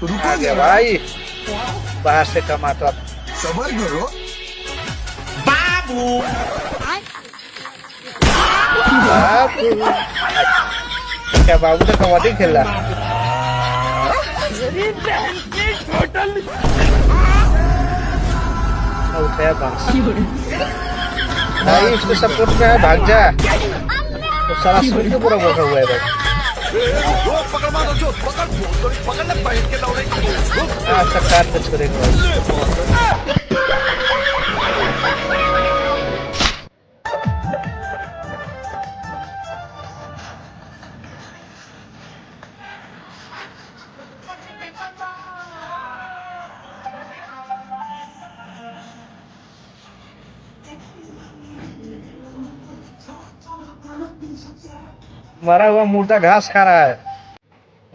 आ गया भाई, बाहर से कमाता। सबर करो बाबू। क्या बाबू तो कबड्डी खेल रहा? उठाया बांस। भाई इसको सपोर्ट में है, भाग जा। तो सारा शरीर तो पूरा बोखा हुआ है भाई। अच्छा कार पे छोड़ेगा। मरा हुआ मुर्दा घास खा रहा है।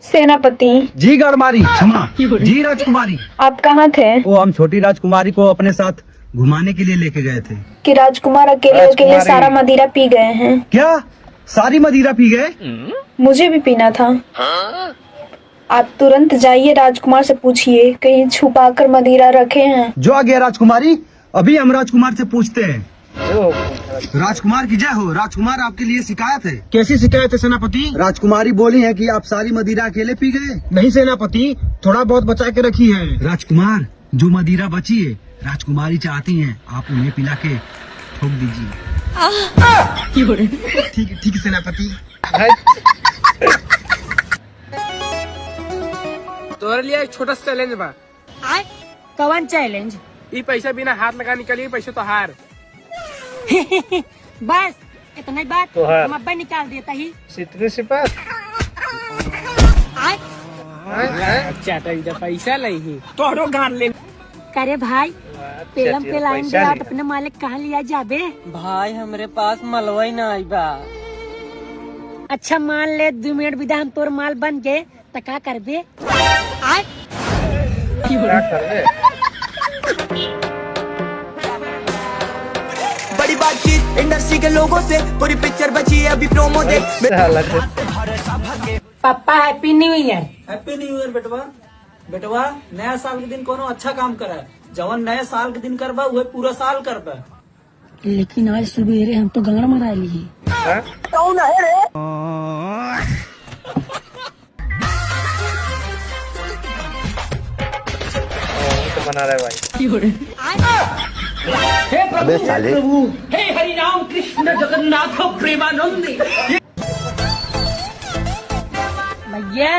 सेनापति जी गढ़मारी, क्षमा जी राजकुमारी। आप कहाँ थे? वो हम छोटी राजकुमारी को अपने साथ घुमाने के लिए लेके गए थे। कि राजकुमार अकेले अकेले सारा मदिरा पी गए हैं? क्या सारी मदिरा पी गए? मुझे भी पीना था। आप तुरंत जाइए, राजकुमार से पूछिए कहीं छुपाकर मदिरा रखे हैं। जो आ गया राजकुमारी, अभी हम राजकुमार से पूछते हैं। राजकुमार की जय हो। राजकुमार आपके लिए शिकायत है। कैसी शिकायत है सेनापति? राजकुमारी बोली है कि आप सारी मदिरा अकेले पी गए। नहीं सेनापति, थोड़ा बहुत बचा के रखी है। राजकुमार, जो मदिरा बची है राजकुमारी चाहती हैं आप उन्हें पिला के ठोक दीजिए। ठीक है सेनापति। तोहरे लिए एक छोटा सा चैलेंज बा। कौन चैलेंज? ये पैसा बिना हाथ लगाने के लिए पैसे तो हार। बस इतना ही बात, तो है। हम अब्बा निकाल देता ही। सितरी सिपा। अच्छा तो इधर पैसा नहीं तोहरो गान ले। करे भाई, पेलम पे लाइन दे और अपने मालिक कहाँ लिया जाबे? भाई हमरे पास मलवई न आई बा। अच्छा मान ले 2 मिनट विदा हम तोर माल बन गए तो क्या करबे? क्या कर रहे? बड़ी बातचीत इंडस्ट्री के लोगों से, पूरी पिक्चर बची है अभी प्रोमो दे। पापा happy new year. Happy new year बेटवा। बेटवा नया साल के दिन कोनो अच्छा काम करे, जवन नया साल के दिन करबा वही पूरा साल करबा। लेकिन आज सुबह हम तो गाड़ मरा लिए। तो बना रहे भाई। अबे साले, हे हरि राम कृष्ण जगन्नाथ प्रेमानंदी। भैया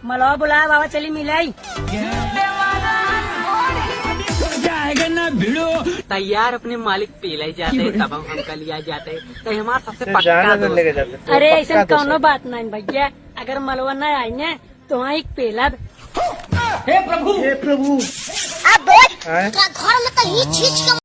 मलवा बुलाया, बाबा चली मिलाई। जाएगा ना भिड़ो। तैयार अपने मालिक पीले जाते तब हम कल लिया जाते तो हमारा सबसे जाने पक्का तो लेके जाते। अरे ऐसा कौनो बात नहीं भैया, अगर मलवा न आई न तो वहाँ एक पेला। हे प्रभु आए? घर में तो ये चीज